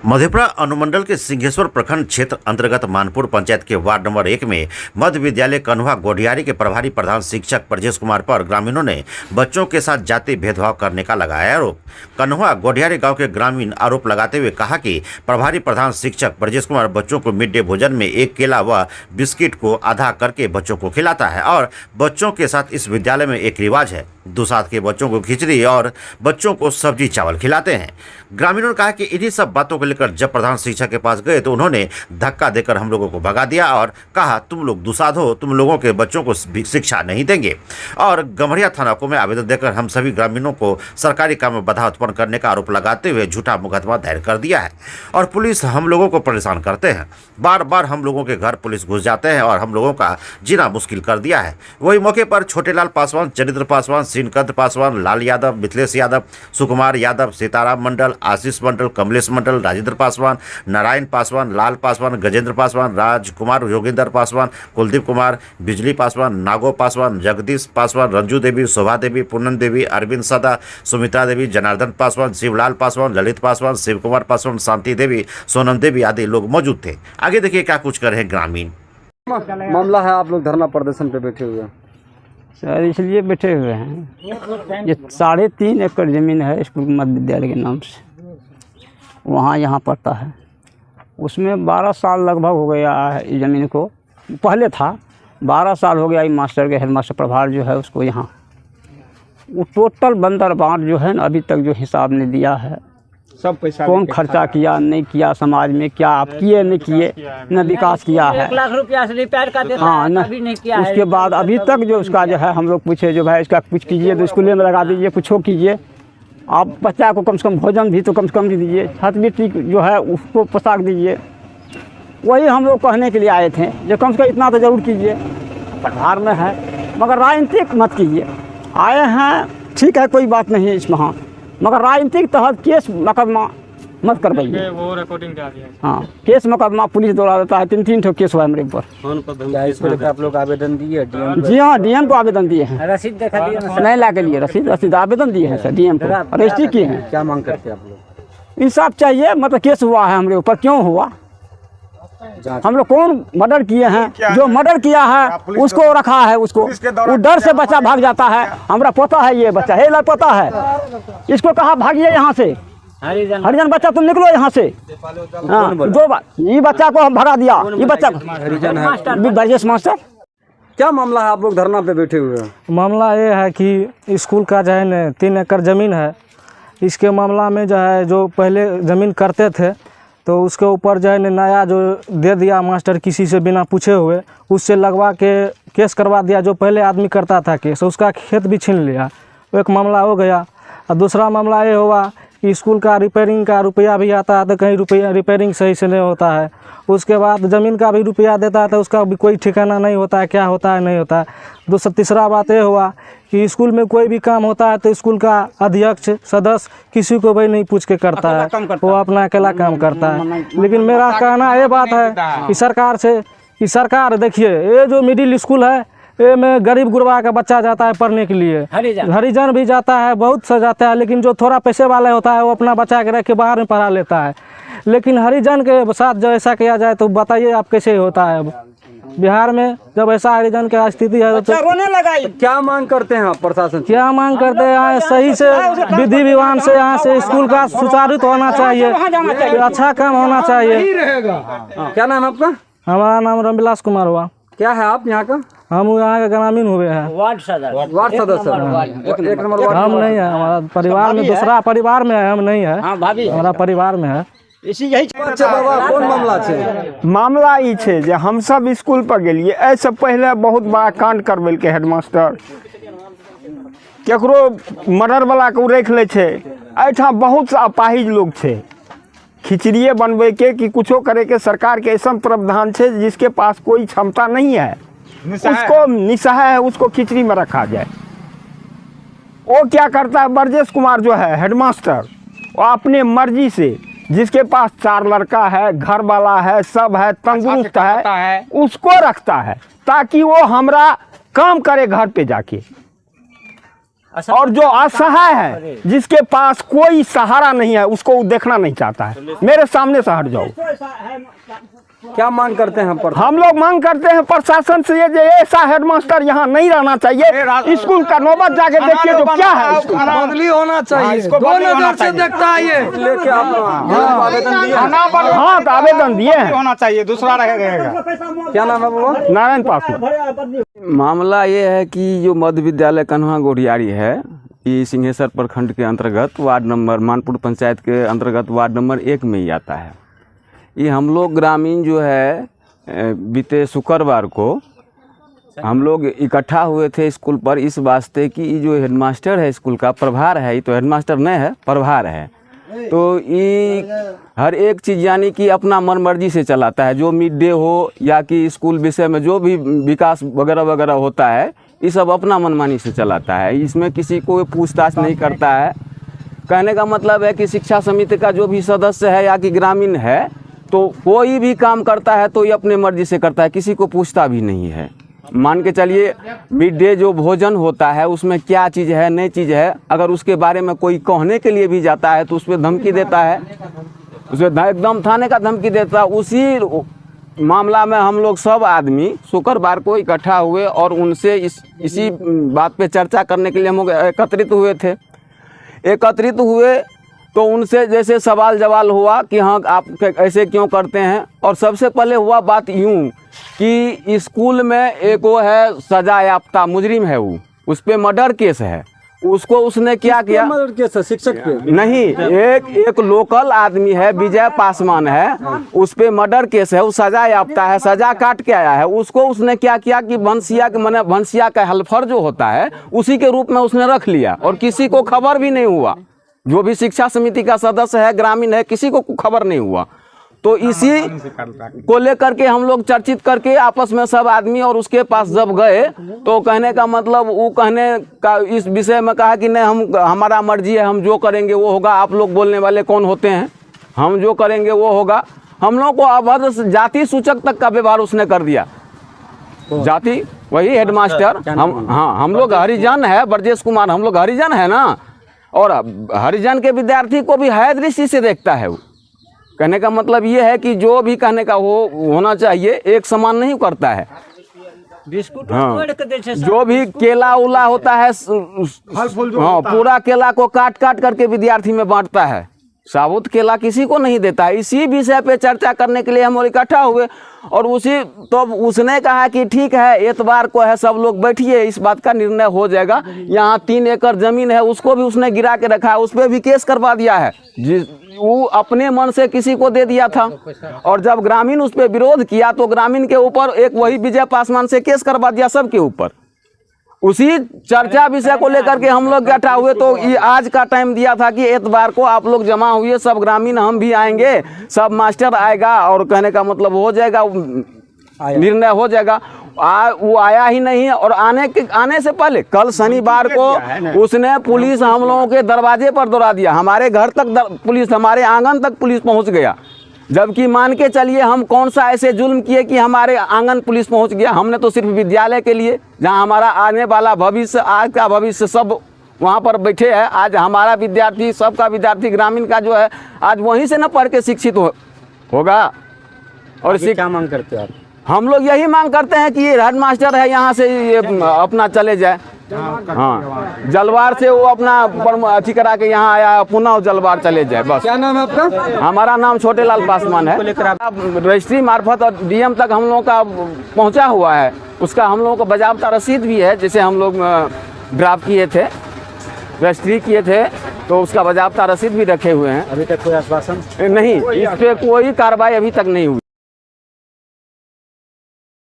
मधेपुरा अनुमंडल के सिंहेश्वर प्रखंड क्षेत्र अंतर्गत मानपुर पंचायत के वार्ड नंबर 1 में मध्य विद्यालय कन्हुआ गोढ़ियारी के प्रभारी प्रधान शिक्षक ब्रजेश कुमार पर ग्रामीणों ने बच्चों के साथ जाति भेदभाव करने का लगाया आरोप। कन्हुआ गोढ़ियारी गांव के ग्रामीण आरोप लगाते हुए कहा कि प्रभारी प्रधान शिक्षक ब्रजेश कुमार बच्चों को मिड डे भोजन में एक केला व बिस्किट को आधा करके बच्चों को खिलाता है और बच्चों के साथ इस विद्यालय में एक रिवाज है, दुसाध के बच्चों को खिचड़ी और बच्चों को सब्जी चावल खिलाते हैं। ग्रामीणों ने कहा कि इन्हीं सब बातों को लेकर जब प्रधान शिक्षक के पास गए तो उन्होंने धक्का देकर हम लोगों को भगा दिया और कहा, तुम लोग दुसाध हो, तुम लोगों के बच्चों को शिक्षा नहीं देंगे। और गम्हरिया थाना को में आवेदन देकर हम सभी ग्रामीणों को सरकारी काम में बाधा उत्पन्न करने का आरोप लगाते हुए झूठा मुकदमा दायर कर दिया है और पुलिस हम लोगों को परेशान करते हैं। बार बार हम लोगों के घर पुलिस घुस जाते हैं और हम लोगों का जीना मुश्किल कर दिया है। वही मौके पर छोटेलाल पासवान, चरित्र पासवान, सीनकंद पासवान, लाल यादव, मिथिलेश यादव, सुकुमार यादव, सीताराम मंडल, आशीष मंडल, कमलेश मंडल, राजेंद्र पासवान, नारायण पासवान, लाल पासवान, गजेंद्र पासवान, राजकुमार, योगेंद्र पासवान, कुलदीप कुमार, बिजली पासवान, नागो पासवान, जगदीश पासवान, रंजू देवी, शोभा देवी, पूनम देवी, अरविंद सदा, सुमित्रा देवी, जनार्दन पासवान, शिवलाल पासवान, ललित पासवान, शिव कुमार पासवान, शांति देवी, सोनम देवी आदि लोग मौजूद थे। आगे देखिए क्या कुछ कर रहे हैं ग्रामीण। मामला है, आप लोग धरना प्रदर्शन पे बैठे हुए हैं सर, इसलिए बैठे हुए हैं। ये 3.5 एकड़ ज़मीन है स्कूल मध्य विद्यालय के नाम से, वहाँ यहाँ पड़ता है। उसमें 12 साल लगभग हो गया है इस ज़मीन को, पहले था 12 साल हो गया। ये मास्टर के हेडमास्टर प्रभार जो है उसको यहाँ वो टोटल बंदर बांट जो है ना, अभी तक जो हिसाब ने दिया है सब पैसा कौन खर्चा किया नहीं किया, समाज में क्या आप किए नहीं किए, न विकास किया है। 1 लाख रुपया से रिपेयर का देता हाँ, है, न अभी नहीं किया उसके है। बाद अभी तक जो उसका जो है हम लोग पूछे जो भाई इसका कुछ कीजिए तो स्कूल में लगा दीजिए, कुछ हो कीजिए, आप बच्चा को कम से कम भोजन भी तो कम से कम दीजिए, छात्रवृत्ति जो है उसको पोशाक दीजिए। वही हम लोग कहने के लिए आए थे जो कम से कम इतना तो जरूर कीजिए। प्रभार में है मगर राजनीतिक मत कीजिए। आए हैं ठीक है, कोई बात नहीं है इसमें, हाँ, मगर राजनीतिक तहत केस मुकदमा मत करवाइए। वो रिकॉर्डिंग करा दिया। हाँ, केस मुकदमा पुलिस द्वारा देता है। 3 ठो केस हुआ है मेरे ऊपर। क्या इसको लेकर आप लोग आवेदन दिए डीएम? जी हाँ, डीएम को आवेदन दिए हैं। रसीद दिखा दिया ना। नहीं ला के लिए रसीद आवेदन दिए हैं सर, डीएम को रजिस्ट्री किए हैं। क्या मांग करते हैं आप लोग? इंसाफ चाहिए, मतलब केस हुआ है हमारे ऊपर, क्यों हुआ, हम लोग कौन मर्डर किए हैं, जो मर्डर किया है उसको रखा है, उसको वो डर से बच्चा भाग जाता है। हमारा पोता है, ये बच्चा है पोता है, इसको कहा भागिए यहाँ से, हरिजन बच्चा तुम निकलो यहाँ से। हाँ, ये बच्चा को हम भगा दिया, ये बच्चा हरिजन है ब्रजेश मास्टर। क्या मामला है, आप लोग धरना पे बैठे हुए हैं? मामला ये है कि स्कूल का जो है न 3 एकड़ ज़मीन है। इसके मामला में जो है जो पहले ज़मीन करते थे तो उसके ऊपर जो है न नया जो दे दिया मास्टर किसी से बिना पूछे हुए, उससे लगवा के केस करवा दिया। जो पहले आदमी करता था केस, उसका खेत भी छीन लिया। एक मामला हो गया। और दूसरा मामला ये हुआ कि स्कूल का रिपेयरिंग का रुपया भी आता है तो कहीं रुपया रिपेयरिंग सही से नहीं होता है। उसके बाद ज़मीन का भी रुपया देता है तो उसका भी कोई ठिकाना नहीं होता है, क्या होता है नहीं होता है। तीसरा बात ये हुआ कि स्कूल में कोई भी काम होता है तो स्कूल का अध्यक्ष सदस्य किसी को भी नहीं पूछ के करता है, वो अपना अकेला काम करता है। लेकिन मेरा कहना ये बात है कि सरकार से, कि सरकार देखिए ये जो मिडिल स्कूल है ये में गरीब गुरबा का बच्चा जाता है पढ़ने के लिए, हरिजन भी जाता है, बहुत सा जाता है, लेकिन जो थोड़ा पैसे वाला होता है वो अपना बच्चा के रख के बाहर में पढ़ा लेता है। लेकिन हरिजन के साथ जब ऐसा किया जाए तो बताइए आप कैसे होता है। अब बिहार में जब ऐसा हरिजन की स्थिति है तो रोने लगाई। क्या मांग करते हैं आप प्रशासन? क्या मांग करते हैं, यहाँ सही से विधि विधान से यहाँ से स्कूल का सुचारू होना चाहिए, अच्छा काम होना चाहिए। क्या नाम है आपका? हमारा नाम रामविलास कुमार हुआ। क्या है आप यहाँ का? हम यहाँ के ग्रामीण हुए हैं, वार्ड सदस्य। वार्ड सदस्य, 1 नंबर वार्ड। हम नहीं है, हमारा परिवार में दूसरा परिवार में है, हम नहीं है, हमारा परिवार में है। अच्छा बाबा, कौन मामला है? मामला ई छे जे हम सब स्कूल पर गेलिए, ऐसे पहले बहुत बड़ा कांड करवेलके हेडमास्टर, केकरो मर्डर वाला को रख ले छे। ऐठा बहुत सा अपाहिज लोग छे, खिचड़िए बनवे के कि कुछो करे के सरकार के ऐसा प्रावधान छे जिसके पास कोई क्षमता नहीं है, उसको निसहाय है, उसको खिचड़ी में रखा जाए। वो क्या करता है, ब्रजेश कुमार जो है हेडमास्टर, वो अपने मर्जी से जिसके पास 4 लड़का है, घर वाला है, सब है, तंदुरुस्त है, उसको रखता है ताकि वो हमरा काम करे घर पे जाके। और जो असहाय है, जिसके पास कोई सहारा नहीं है, उसको वो देखना नहीं चाहता है। मेरे सामने से हट जाओ। क्या मांग करते हैं पर? हम लोग मांग करते हैं प्रशासन से, ये ऐसा हेडमास्टर यहाँ नहीं रहना चाहिए। स्कूल का नौबत जाके देखिए तो क्या है, बदली होना चाहिए। दो नजर से देखता है ये। लेके आप आवेदन दिए? हाँ, तो आवेदन दिए हैं। होना चाहिए, दूसरा रहेगा। क्या नाम है बोलो? नारायण पासवान। मामला ये है कि जो मध्य विद्यालय कन्हा गोढ़ियारी है, ये सिंहेश्वर प्रखंड के अंतर्गत वार्ड नंबर मानपुर पंचायत के अंतर्गत वार्ड नंबर 1 में ही आता है। ये हम लोग ग्रामीण जो है बीते शुक्रवार को हम लोग इकट्ठा हुए थे स्कूल पर, इस वास्ते कि ये जो हेडमास्टर है स्कूल का, प्रभार है, ये तो हेडमास्टर नहीं है, प्रभार है, तो ये हर एक चीज़ यानी कि अपना मन मर्जी से चलाता है। जो मिड डे हो या कि स्कूल विषय में जो भी विकास वगैरह वगैरह होता है, ये सब अपना मनमानी से चलाता है। इसमें किसी को पूछताछ नहीं करता है। कहने का मतलब है कि शिक्षा समिति का जो भी सदस्य है या कि ग्रामीण है, तो कोई भी काम करता है तो ये अपने मर्जी से करता है, किसी को पूछता भी नहीं है। मान के चलिए मिड डे जो भोजन होता है उसमें क्या चीज़ है, नई चीज़ है, अगर उसके बारे में कोई कहने के लिए भी जाता है तो उस पर धमकी देता है, उसमें एकदम थाने का धमकी देता है। उसी मामला में हम लोग सब आदमी शुक्रवार को इकट्ठा हुए और उनसे इसी बात पे चर्चा करने के लिए हम लोग एकत्रित हुए थे। एकत्रित हुए तो उनसे जैसे सवाल जवाब हुआ कि हाँ आप ऐसे क्यों करते हैं। और सबसे पहले हुआ बात यूँ कि स्कूल में एक वो है सजा याफ्ता मुजरिम है, वो उस पर मर्डर केस है, उसको उसने क्या किया? मर्डर केस है शिक्षक पे? नहीं, एक लोकल आदमी है, विजय पासवान है, उस पे मर्डर केस है, वो सजा याफ्ता है, सजा काट के आया है। उसको उसने क्या किया कि भंसिया का हल्फर जो होता है उसी के रूप में उसने रख लिया और किसी को खबर भी नहीं हुआ। जो भी शिक्षा समिति का सदस्य है, ग्रामीण है, किसी को खबर नहीं हुआ। तो इसी को लेकर के हम लोग चर्चित करके आपस में सब आदमी और उसके पास जब गए तो कहने का मतलब वो कहने का इस विषय में कहा कि नहीं, हमारा मर्जी है, हम जो करेंगे वो होगा। आप लोग बोलने वाले कौन होते हैं? हम जो करेंगे वो होगा। हम लोग को अभद्र जाति सूचक तक का व्यवहार उसने कर दिया। जाति वही हेडमास्टर, हम लोग हरिजन है, ब्रजेश कुमार, हम लोग हरिजन है ना, और हरिजन के विद्यार्थी को भी हाय दृष्टि से देखता है। वो कहने का मतलब ये है कि जो भी कहने का होना चाहिए एक समान नहीं करता है। बिस्कुट हाँ, तोड़ के दे छे जो भी केला उला होता है, हाँ, पूरा केला को काट काट करके विद्यार्थी में बांटता है, साबुत केला किसी को नहीं देता है। इसी विषय पे चर्चा करने के लिए हम लोग इकट्ठा हुए और तो उसने कहा कि ठीक है, एतवार को है, सब लोग बैठिए, इस बात का निर्णय हो जाएगा। यहाँ 3 एकड़ जमीन है, उसको भी उसने गिरा के रखा है, उस पर भी केस करवा दिया है। वो अपने मन से किसी को दे दिया था और जब ग्रामीण उस पर विरोध किया तो ग्रामीण के ऊपर एक वही विजय पासवान से केस करवा दिया सबके ऊपर। उसी चर्चा विषय को लेकर के हम लोग इकट्ठा हुए तो ये आज का टाइम दिया था कि एतवार को आप लोग जमा हुए, सब ग्रामीण, हम भी आएंगे, सब मास्टर आएगा और कहने का मतलब हो जाएगा, निर्णय हो जाएगा। वो आया ही नहीं है। और आने से पहले कल शनिवार को उसने पुलिस हम लोगों के दरवाजे पर दौड़ा दिया, हमारे घर तक पुलिस, हमारे आंगन तक पुलिस पहुंच गया। जबकि मान के चलिए हम कौन सा ऐसे जुल्म किए कि हमारे आंगन पुलिस पहुंच गया। हमने तो सिर्फ विद्यालय के लिए, जहां हमारा आने वाला भविष्य, आज का भविष्य सब वहां पर बैठे हैं। आज हमारा विद्यार्थी, सबका विद्यार्थी ग्रामीण का जो है, आज वहीं से न पढ़ के शिक्षित होगा। और क्या मांग करते हैं आप? हम लोग यही मांग करते हैं कि ये हेडमास्टर है यहाँ से ये अपना चले जाए। हाँ, जलवार से वो अपना अथी करा के यहाँ आया, पुनः जलवार चले जाए बस। क्या नाम है आपका? हमारा नाम छोटे लाल पासवान है। रजिस्ट्री मार्फत और डीएम तक हम लोगों का पहुँचा हुआ है, उसका हम लोगों को बाज़ाब्ता रसीद भी है। जैसे हम लोग ड्राफ्ट किए थे, रजिस्ट्री किए थे, तो उसका बाज़ाब्ता रसीद भी रखे हुए हैं। अभी तक कोई आश्वासन नहीं, इस पर कोई कार्रवाई अभी तक नहीं हुई।